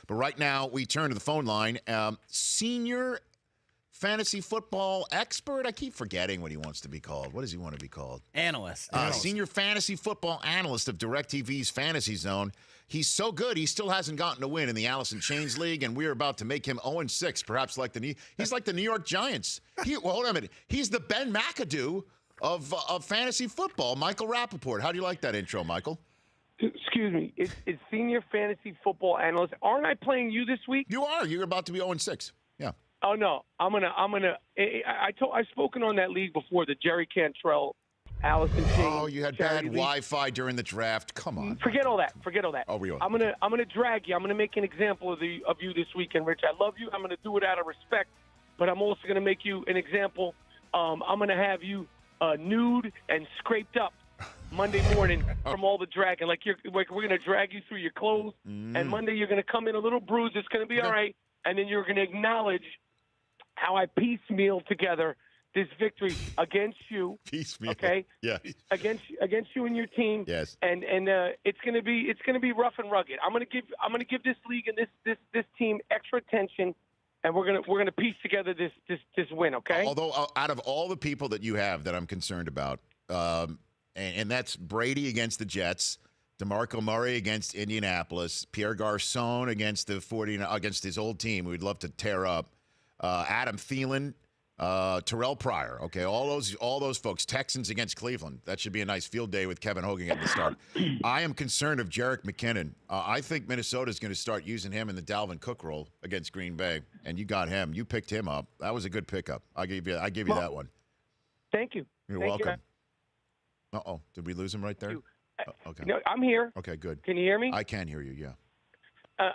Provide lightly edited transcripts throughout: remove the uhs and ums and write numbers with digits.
But right now, we turn to the phone line. Senior fantasy football expert? I keep forgetting what he wants to be called. What does he want to be called? Analyst. Senior fantasy football analyst of DirecTV's Fantasy Zone. He's so good, he still hasn't gotten a win in the Allison Chains League, and we're about to make him 0-6, perhaps he's like the New York Giants. Hold on a minute. He's the Ben McAdoo of fantasy football, Michael Rapaport. How do you like that intro, Michael? Excuse me. It's senior fantasy football analyst. Aren't I playing you this week? You are. You're about to be 0-6. Yeah. Oh no, I'm gonna. I've spoken on that league before. The Jerry Cantrell, Allison Chains. Oh, you had bad Wi-Fi during the draft. Come on. Forget all that. Oh, we are. I'm gonna drag you. I'm gonna make an example of you this weekend, Rich. I love you. I'm gonna do it out of respect, but I'm also gonna make you an example. I'm gonna have you nude and scraped up Monday morning from all the dragging. We're gonna drag you through your clothes, and Monday you're gonna come in a little bruised. It's gonna be all right, and then you're gonna acknowledge how I piecemeal together this victory against you. Piecemeal. Okay. Yeah. Against you and your team. Yes. And it's gonna be rough and rugged. I'm gonna give this league and this team extra attention, and we're gonna piece together this win. Okay. Although out of all the people that you have that I'm concerned about, and that's Brady against the Jets, DeMarco Murray against Indianapolis, Pierre Garcon against against his old team, we'd love to tear up. Adam Thielen, Terrell Pryor. Okay, all those folks. Texans against Cleveland. That should be a nice field day with Kevin Hogan at the start. I am concerned of Jerick McKinnon. I think Minnesota's going to start using him in the Dalvin Cook role against Green Bay, and you got him. You picked him up. That was a good pickup. I give you that one. Thank you. You're welcome. Uh-oh. Did we lose him right there? Okay. No, I'm here. Okay, good. Can you hear me? I can hear you, yeah.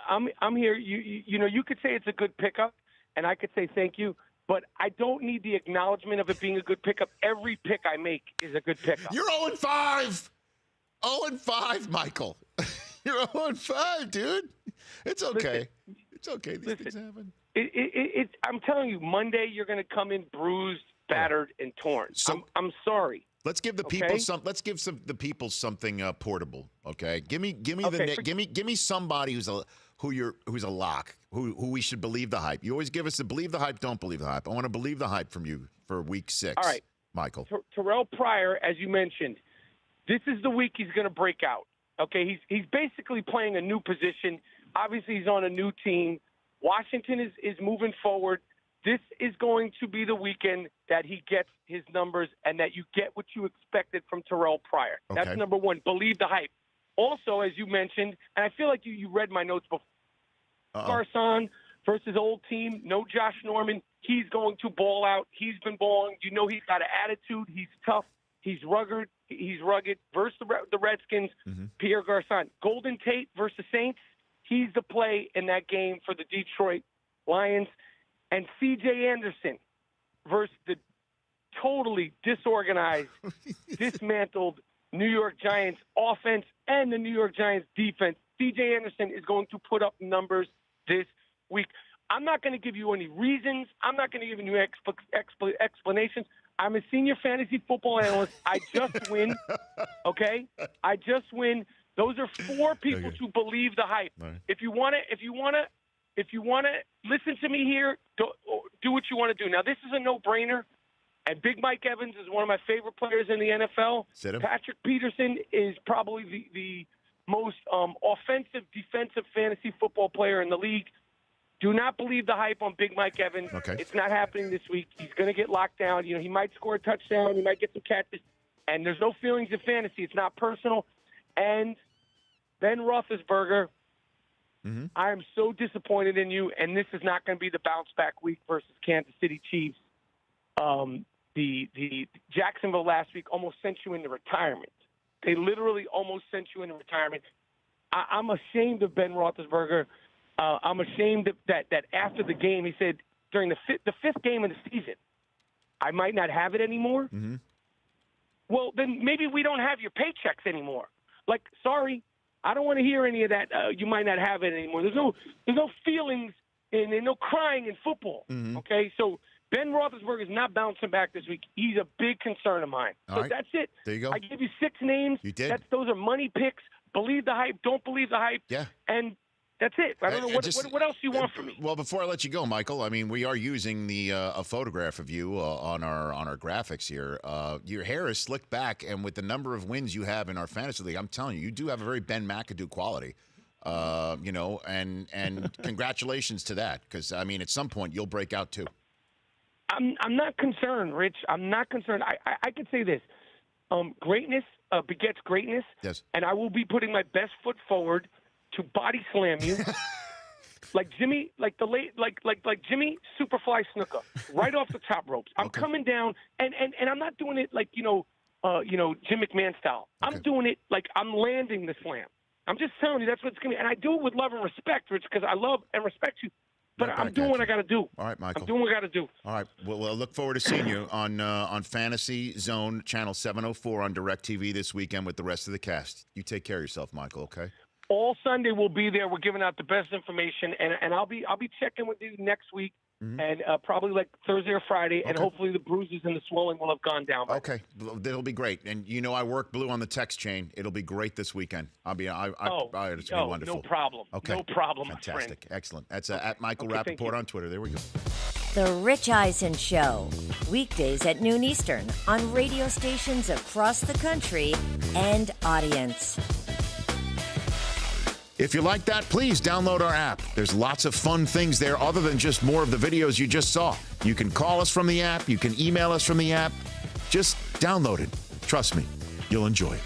I'm here. You could say it's a good pickup, and I could say thank you, but I don't need the acknowledgement of it being a good pickup. Every pick I make is a good pickup. You're 0-5. 0-5, Michael. You're 0-5, dude. It's okay. It's okay. These things happen. I'm telling you, Monday you're going to come in bruised, battered, and torn. So I'm sorry. Let's give the people the people something portable. Okay, give me somebody who's a lock who we should believe the hype. You always give us the believe the hype, don't believe the hype. I want to believe the hype from you for week 6. All right, Michael. Terrell Pryor, as you mentioned, this is the week he's going to break out. Okay, he's basically playing a new position. Obviously, he's on a new team. Washington is moving forward. This is going to be the weekend that he gets his numbers and that you get what you expected from Terrell Pryor. Okay. That's number one. Believe the hype. Also, as you mentioned, and I feel like you read my notes before, Garcon versus old team, no Josh Norman. He's going to ball out. He's been balling. You know he's got an attitude. He's tough. He's rugged. Versus the Redskins, Pierre Garcon. Golden Tate versus Saints. He's the play in that game for the Detroit Lions. And C.J. Anderson versus the totally disorganized, dismantled New York Giants offense and the New York Giants defense. C.J. Anderson is going to put up numbers this week. I'm not going to give you any reasons. I'm not going to give you explanations. I'm a senior fantasy football analyst. I just win, okay? I just win. Those are 4 people to believe the hype. Right. If you want to listen to me here, do what you want to do. Now, this is a no-brainer, and Big Mike Evans is one of my favorite players in the NFL. Patrick Peterson is probably the most offensive, defensive fantasy football player in the league. Do not believe the hype on Big Mike Evans. Okay. It's not happening this week. He's going to get locked down. You know, he might score a touchdown. He might get some catches. And there's no feelings in fantasy. It's not personal. And Ben Roethlisberger, I am so disappointed in you, and this is not going to be the bounce-back week versus Kansas City Chiefs. The Jacksonville last week almost sent you into retirement. They literally almost sent you into retirement. I'm ashamed of Ben Roethlisberger. I'm ashamed that after the game, he said during the fifth game of the season, I might not have it anymore. Well, then maybe we don't have your paychecks anymore. Like, sorry, I don't want to hear any of that. You might not have it anymore. There's no feelings and no crying in football. Okay, so Ben Roethlisberger is not bouncing back this week. He's a big concern of mine. So that's it. There you go. I give you 6 names. You did. Those are money picks. Believe the hype. Don't believe the hype. Yeah. And That's it. I don't know what else you want from me. Well, before I let you go, Michael, I mean, we are using the a photograph of you on our graphics here. Your hair is slicked back, and with the number of wins you have in our fantasy league, I'm telling you, you do have a very Ben McAdoo quality. And congratulations to that, because I mean, at some point you'll break out too. I'm not concerned, Rich. I'm not concerned. I can say this: greatness begets greatness. Yes. And I will be putting my best foot forward to body slam you, like Jimmy, like Jimmy Superfly Snuka, right off the top ropes. I'm coming down, and I'm not doing it like Jim McMahon style. Okay. I'm doing it like I'm landing the slam. I'm just telling you that's what it's gonna be, and I do it with love and respect, Rich, because I love and respect you. But I'm doing what I got to do. All right, Michael. I'm doing what I got to do. All right. Well, I look forward to seeing you on Fantasy Zone Channel 704 on DirecTV this weekend with the rest of the cast. You take care of yourself, Michael. Okay. All Sunday we'll be there. We're giving out the best information, and I'll be checking with you next week, and probably like Thursday or Friday, and hopefully the bruises and the swelling will have gone down. Okay, that'll be great. And I work blue on the text chain. It'll be great this weekend. It's gonna be wonderful. No problem. Okay, no problem. Fantastic, my friend. Excellent. That's at Michael Rapaport on Twitter. There we go. The Rich Eisen Show, weekdays at noon Eastern on radio stations across the country and audience. If you like that, please download our app. There's lots of fun things there other than just more of the videos you just saw. You can call us from the app. You can email us from the app. Just download it. Trust me, you'll enjoy it.